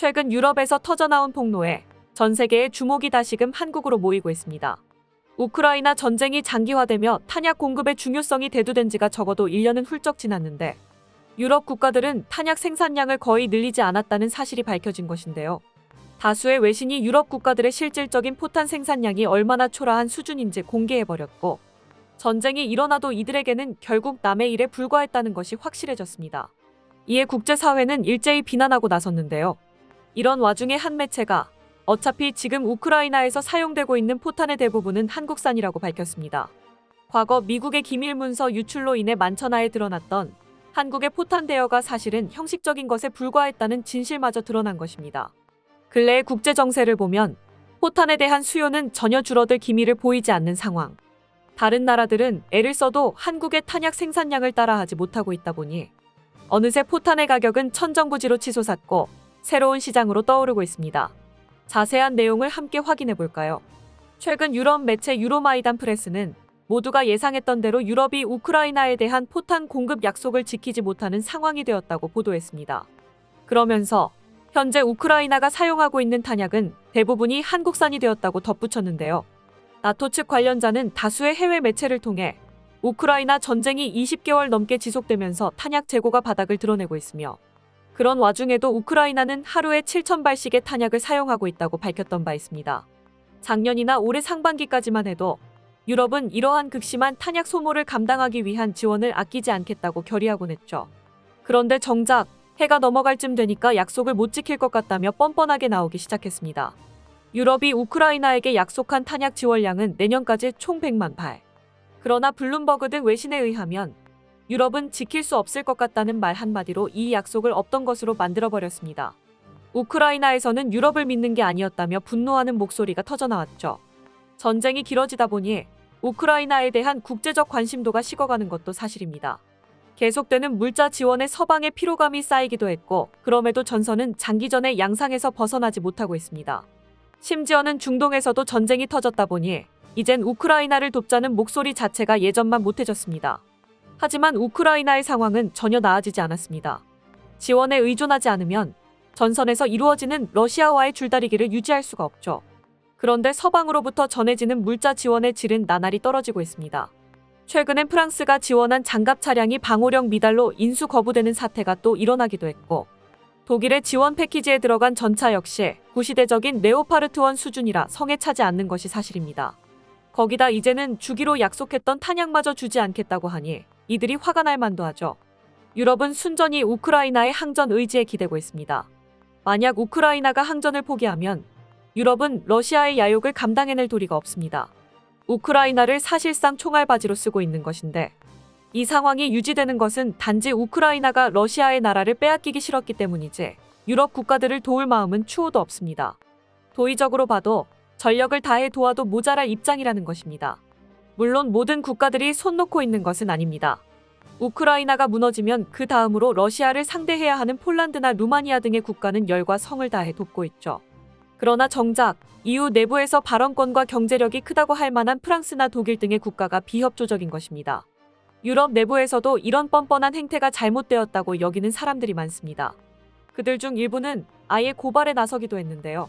최근 유럽에서 터져나온 폭로에 전 세계의 주목이 다시금 한국으로 모이고 있습니다. 우크라이나 전쟁이 장기화되며 탄약 공급의 중요성이 대두된 지가 적어도 1년은 훌쩍 지났는데 유럽 국가들은 탄약 생산량을 거의 늘리지 않았다는 사실이 밝혀진 것인데요. 다수의 외신이 유럽 국가들의 실질적인 포탄 생산량이 얼마나 초라한 수준인지 공개해버렸고 전쟁이 일어나도 이들에게는 결국 남의 일에 불과했다는 것이 확실해졌습니다. 이에 국제사회는 일제히 비난하고 나섰는데요. 이런 와중에 한 매체가 어차피 지금 우크라이나에서 사용되고 있는 포탄의 대부분은 한국산이라고 밝혔습니다. 과거 미국의 기밀문서 유출로 인해 만천하에 드러났던 한국의 포탄 대여가 사실은 형식적인 것에 불과했다는 진실마저 드러난 것입니다. 근래의 국제 정세를 보면 포탄에 대한 수요는 전혀 줄어들 기미를 보이지 않는 상황. 다른 나라들은 애를 써도 한국의 탄약 생산량을 따라하지 못하고 있다 보니 어느새 포탄의 가격은 천정부지로 치솟았고 새로운 시장으로 떠오르고 있습니다. 자세한 내용을 함께 확인해 볼까요? 최근 유럽 매체 유로마이단 프레스는 모두가 예상했던 대로 유럽이 우크라이나에 대한 포탄 공급 약속을 지키지 못하는 상황이 되었다고 보도했습니다. 그러면서 현재 우크라이나가 사용하고 있는 탄약은 대부분이 한국산이 되었다고 덧붙였는데요. 나토 측 관련자는 다수의 해외 매체를 통해 우크라이나 전쟁이 20개월 넘게 지속되면서 탄약 재고가 바닥을 드러내고 있으며 그런 와중에도 우크라이나는 하루에 7,000발씩의 탄약을 사용하고 있다고 밝혔던 바 있습니다. 작년이나 올해 상반기까지만 해도 유럽은 이러한 극심한 탄약 소모를 감당하기 위한 지원을 아끼지 않겠다고 결의하곤 했죠. 그런데 정작 해가 넘어갈 쯤 되니까 약속을 못 지킬 것 같다며 뻔뻔하게 나오기 시작했습니다. 유럽이 우크라이나에게 약속한 탄약 지원량은 내년까지 총 100만 발. 그러나 블룸버그 등 외신에 의하면 유럽은 지킬 수 없을 것 같다는 말 한마디로 이 약속을 없던 것으로 만들어버렸습니다. 우크라이나에서는 유럽을 믿는 게 아니었다며 분노하는 목소리가 터져나왔죠. 전쟁이 길어지다 보니 우크라이나에 대한 국제적 관심도가 식어가는 것도 사실입니다. 계속되는 물자 지원에 서방의 피로감이 쌓이기도 했고 그럼에도 전선은 장기전의 양상에서 벗어나지 못하고 있습니다. 심지어는 중동에서도 전쟁이 터졌다 보니 이젠 우크라이나를 돕자는 목소리 자체가 예전만 못해졌습니다. 하지만 우크라이나의 상황은 전혀 나아지지 않았습니다. 지원에 의존하지 않으면 전선에서 이루어지는 러시아와의 줄다리기를 유지할 수가 없죠. 그런데 서방으로부터 전해지는 물자 지원의 질은 나날이 떨어지고 있습니다. 최근엔 프랑스가 지원한 장갑 차량이 방호력 미달로 인수 거부되는 사태가 또 일어나기도 했고 독일의 지원 패키지에 들어간 전차 역시 구시대적인 레오파르트1 수준이라 성에 차지 않는 것이 사실입니다. 거기다 이제는 주기로 약속했던 탄약마저 주지 않겠다고 하니 이들이 화가 날 만도 하죠. 유럽은 순전히 우크라이나의 항전 의지에 기대고 있습니다. 만약 우크라이나가 항전을 포기하면 유럽은 러시아의 야욕을 감당해낼 도리가 없습니다. 우크라이나를 사실상 총알바지로 쓰고 있는 것인데 이 상황이 유지되는 것은 단지 우크라이나가 러시아의 나라를 빼앗기기 싫었기 때문이지 유럽 국가들을 도울 마음은 추호도 없습니다. 도의적으로 봐도 전력을 다해 도와도 모자랄 입장이라는 것입니다. 물론 모든 국가들이 손 놓고 있는 것은 아닙니다. 우크라이나가 무너지면 그 다음으로 러시아를 상대해야 하는 폴란드나 루마니아 등의 국가는 열과 성을 다해 돕고 있죠. 그러나 정작 EU 내부에서 발언권과 경제력이 크다고 할 만한 프랑스나 독일 등의 국가가 비협조적인 것입니다. 유럽 내부에서도 이런 뻔뻔한 행태가 잘못되었다고 여기는 사람들이 많습니다. 그들 중 일부는 아예 고발에 나서기도 했는데요.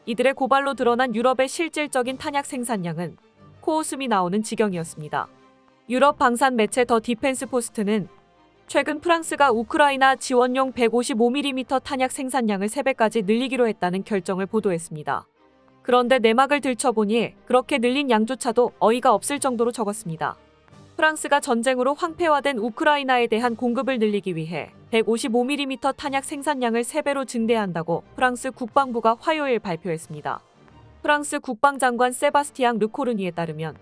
이들의 고발로 드러난 유럽의 실질적인 탄약 생산량은 코웃음이 나오는 지경이었습니다. 유럽 방산 매체 더 디펜스 포스트는 최근 프랑스가 우크라이나 지원용 155mm 탄약 생산량을 3배까지 늘리기로 했다는 결정을 보도했습니다. 그런데 내막을 들춰보니 그렇게 늘린 양조차도 어이가 없을 정도로 적었습니다. 프랑스가 전쟁으로 황폐화된 우크라이나에 대한 공급을 늘리기 위해 155mm 탄약 생산량을 3배로 증대한다고 프랑스 국방부가 화요일 발표했습니다. 프랑스 국방장관 세바스티앙 르코르니에 따르면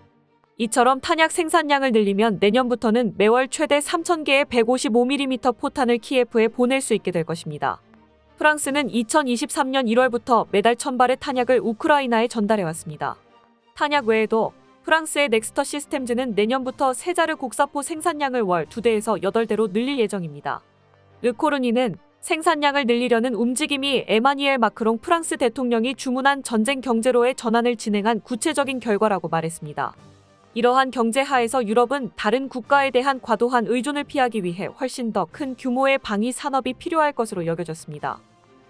이처럼 탄약 생산량을 늘리면 내년부터는 매월 최대 3,000개의 155mm 포탄을 키예프에 보낼 수 있게 될 것입니다. 프랑스는 2023년 1월부터 매달 1,000발의 탄약을 우크라이나에 전달해왔습니다. 탄약 외에도 프랑스의 넥스터 시스템즈는 내년부터 세자르 곡사포 생산량을 월 2대에서 8대로 늘릴 예정입니다. 르코르니는 생산량을 늘리려는 움직임이 에마뉘엘 마크롱 프랑스 대통령이 주문한 전쟁 경제로의 전환을 진행한 구체적인 결과라고 말했습니다. 이러한 경제 하에서 유럽은 다른 국가에 대한 과도한 의존을 피하기 위해 훨씬 더 큰 규모의 방위 산업이 필요할 것으로 여겨졌습니다.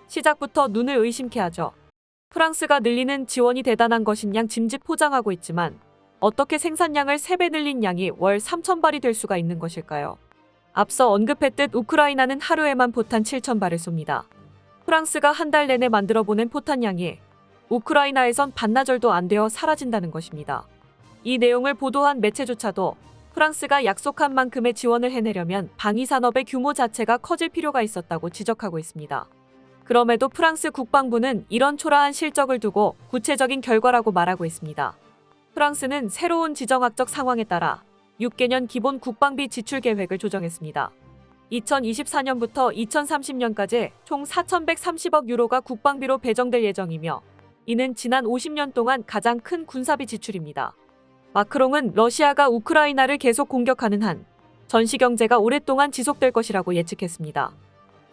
시작부터 눈을 의심케 하죠. 프랑스가 늘리는 지원이 대단한 것인 양 짐짓 포장하고 있지만 어떻게 생산량을 3배 늘린 양이 월 3,000발이 될 수가 있는 것일까요? 앞서 언급했듯 우크라이나는 하루에만 포탄 7,000발을 쏩니다. 프랑스가 한 달 내내 만들어 보낸 포탄량이 우크라이나에선 반나절도 안 되어 사라진다는 것입니다. 이 내용을 보도한 매체조차도 프랑스가 약속한 만큼의 지원을 해내려면 방위산업의 규모 자체가 커질 필요가 있었다고 지적하고 있습니다. 그럼에도 프랑스 국방부는 이런 초라한 실적을 두고 구체적인 결과라고 말하고 있습니다. 프랑스는 새로운 지정학적 상황에 따라 6개년 기본 국방비 지출 계획을 조정했습니다. 2024년부터 2030년까지 총 4,130억 유로가 국방비로 배정될 예정이며 이는 지난 50년 동안 가장 큰 군사비 지출입니다. 마크롱은 러시아가 우크라이나를 계속 공격하는 한 전시 경제가 오랫동안 지속될 것이라고 예측했습니다.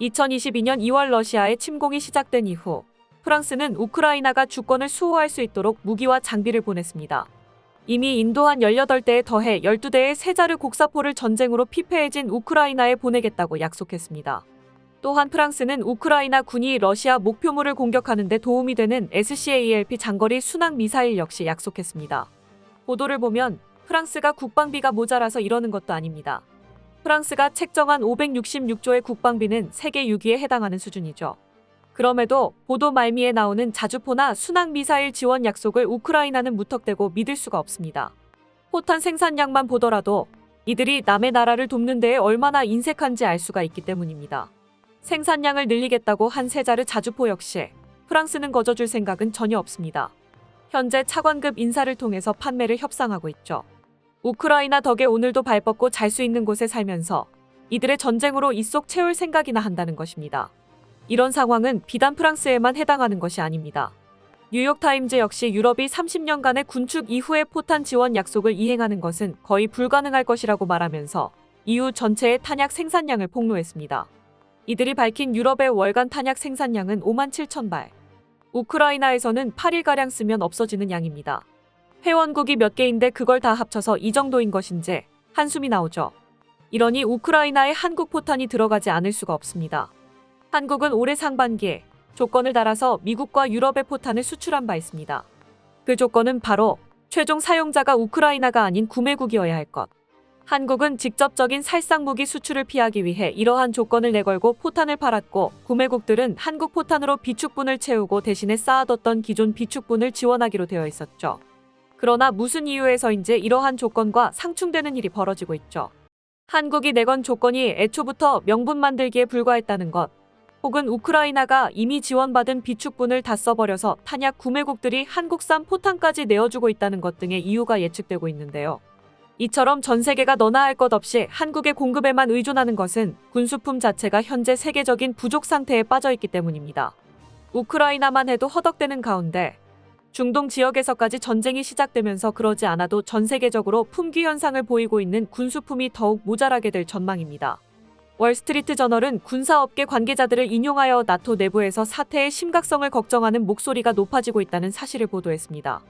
2022년 2월 러시아의 침공이 시작된 이후 프랑스는 우크라이나가 주권을 수호할 수 있도록 무기와 장비를 보냈습니다. 이미 인도한 18대에 더해 12대의 세자르 곡사포를 전쟁으로 피폐해진 우크라이나에 보내겠다고 약속했습니다. 또한 프랑스는 우크라이나 군이 러시아 목표물을 공격하는 데 도움이 되는 SCALP 장거리 순항 미사일 역시 약속했습니다. 보도를 보면 프랑스가 국방비가 모자라서 이러는 것도 아닙니다. 프랑스가 책정한 566조의 국방비는 세계 6위에 해당하는 수준이죠. 그럼에도 보도 말미에 나오는 자주포나 순항미사일 지원 약속을 우크라이나는 무턱대고 믿을 수가 없습니다. 포탄 생산량만 보더라도 이들이 남의 나라를 돕는 데에 얼마나 인색한지 알 수가 있기 때문입니다. 생산량을 늘리겠다고 한 세자르 자주포 역시 프랑스는 거저줄 생각은 전혀 없습니다. 현재 차관급 인사를 통해서 판매를 협상하고 있죠. 우크라이나 덕에 오늘도 발 뻗고 잘 수 있는 곳에 살면서 이들의 전쟁으로 입속 채울 생각이나 한다는 것입니다. 이런 상황은 비단 프랑스에만 해당하는 것이 아닙니다. 뉴욕타임즈 역시 유럽이 30년간의 군축 이후의 포탄 지원 약속을 이행하는 것은 거의 불가능할 것이라고 말하면서 EU 전체의 탄약 생산량을 폭로했습니다. 이들이 밝힌 유럽의 월간 탄약 생산량은 57,000발. 우크라이나에서는 8일가량 쓰면 없어지는 양입니다. 회원국이 몇 개인데 그걸 다 합쳐서 이 정도인 것인지 한숨이 나오죠. 이러니 우크라이나에 한국 포탄이 들어가지 않을 수가 없습니다. 한국은 올해 상반기에 조건을 달아서 미국과 유럽에 포탄을 수출한 바 있습니다. 그 조건은 바로 최종 사용자가 우크라이나가 아닌 구매국이어야 할 것. 한국은 직접적인 살상무기 수출을 피하기 위해 이러한 조건을 내걸고 포탄을 팔았고 구매국들은 한국 포탄으로 비축분을 채우고 대신에 쌓아뒀던 기존 비축분을 지원하기로 되어 있었죠. 그러나 무슨 이유에서인지 이러한 조건과 상충되는 일이 벌어지고 있죠. 한국이 내건 조건이 애초부터 명분 만들기에 불과했다는 것, 혹은 우크라이나가 이미 지원받은 비축분을 다 써버려서 탄약 구매국들이 한국산 포탄까지 내어주고 있다는 것 등의 이유가 예측되고 있는데요. 이처럼 전 세계가 너나 할 것 없이 한국의 공급에만 의존하는 것은 군수품 자체가 현재 세계적인 부족 상태에 빠져 있기 때문입니다. 우크라이나만 해도 허덕대는 가운데 중동 지역에서까지 전쟁이 시작되면서 그러지 않아도 전 세계적으로 품귀 현상을 보이고 있는 군수품이 더욱 모자라게 될 전망입니다. 월스트리트 저널은 군사업계 관계자들을 인용하여 나토 내부에서 사태의 심각성을 걱정하는 목소리가 높아지고 있다는 사실을 보도했습니다.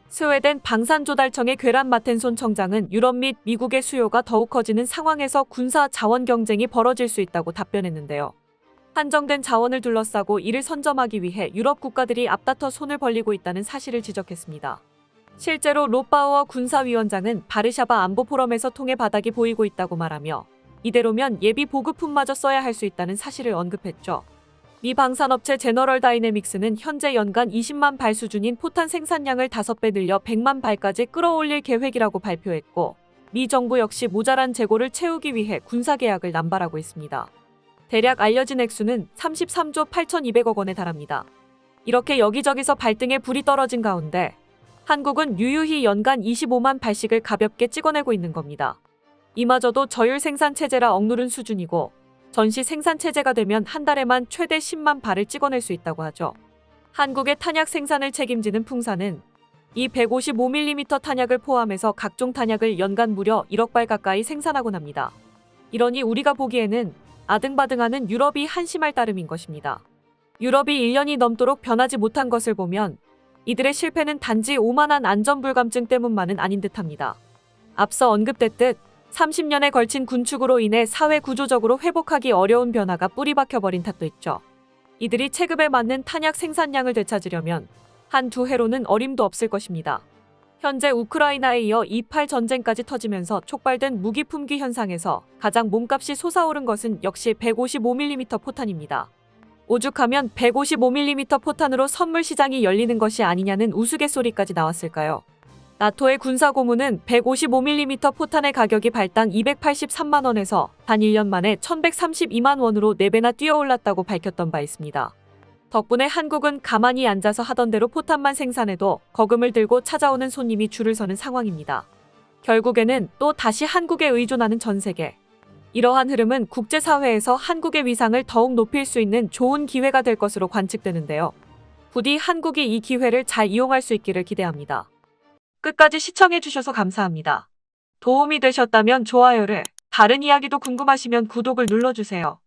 스웨덴 방산조달청의 괴란 마텐손 청장은 유럽 및 미국의 수요가 더욱 커지는 상황에서 군사 자원 경쟁이 벌어질 수 있다고 답변했는데요. 한정된 자원을 둘러싸고 이를 선점하기 위해 유럽 국가들이 앞다퉈 손을 벌리고 있다는 사실을 지적했습니다. 실제로 롯바우어 군사위원장은 바르샤바 안보포럼에서 통해 바닥이 보이고 있다고 말하며 이대로면 예비 보급품마저 써야 할 수 있다는 사실을 언급했죠. 미 방산업체 제너럴 다이내믹스는 현재 연간 20만 발 수준인 포탄 생산량을 5배 늘려 100만 발까지 끌어올릴 계획이라고 발표했고 미 정부 역시 모자란 재고를 채우기 위해 군사계약을 남발하고 있습니다. 대략 알려진 액수는 33조 8,200억 원에 달합니다. 이렇게 여기저기서 발등에 불이 떨어진 가운데 한국은 유유히 연간 25만 발씩을 가볍게 찍어내고 있는 겁니다. 이마저도 저율 생산 체제라 억누른 수준이고 전시 생산 체제가 되면 한 달에만 최대 10만 발을 찍어낼 수 있다고 하죠. 한국의 탄약 생산을 책임지는 풍사는 이 155mm 탄약을 포함해서 각종 탄약을 연간 무려 1억 발 가까이 생산하곤 합니다. 이러니 우리가 보기에는 아등바등하는 유럽이 한심할 따름인 것입니다. 유럽이 1년이 넘도록 변하지 못한 것을 보면 이들의 실패는 단지 오만한 안전불감증 때문만은 아닌 듯합니다. 앞서 언급됐듯 30년에 걸친 군축으로 인해 사회 구조적으로 회복하기 어려운 변화가 뿌리 박혀버린 탓도 있죠. 이들이 체급에 맞는 탄약 생산량을 되찾으려면 한두 해로는 어림도 없을 것입니다. 현재 우크라이나에 이어 28 전쟁까지 터지면서 촉발된 무기 품귀 현상에서 가장 몸값이 솟아오른 것은 역시 155mm 포탄입니다. 오죽하면 155mm 포탄으로 선물 시장이 열리는 것이 아니냐는 우스갯소리까지 나왔을까요? 나토의 군사고문은 155mm 포탄의 가격이 발당 283만 원에서 단 1년 만에 1132만 원으로 4배나 뛰어올랐다고 밝혔던 바 있습니다. 덕분에 한국은 가만히 앉아서 하던 대로 포탄만 생산해도 거금을 들고 찾아오는 손님이 줄을 서는 상황입니다. 결국에는 또 다시 한국에 의존하는 전 세계. 이러한 흐름은 국제사회에서 한국의 위상을 더욱 높일 수 있는 좋은 기회가 될 것으로 관측되는데요. 부디 한국이 이 기회를 잘 이용할 수 있기를 기대합니다. 끝까지 시청해주셔서 감사합니다. 도움이 되셨다면 좋아요를, 다른 이야기도 궁금하시면 구독을 눌러주세요.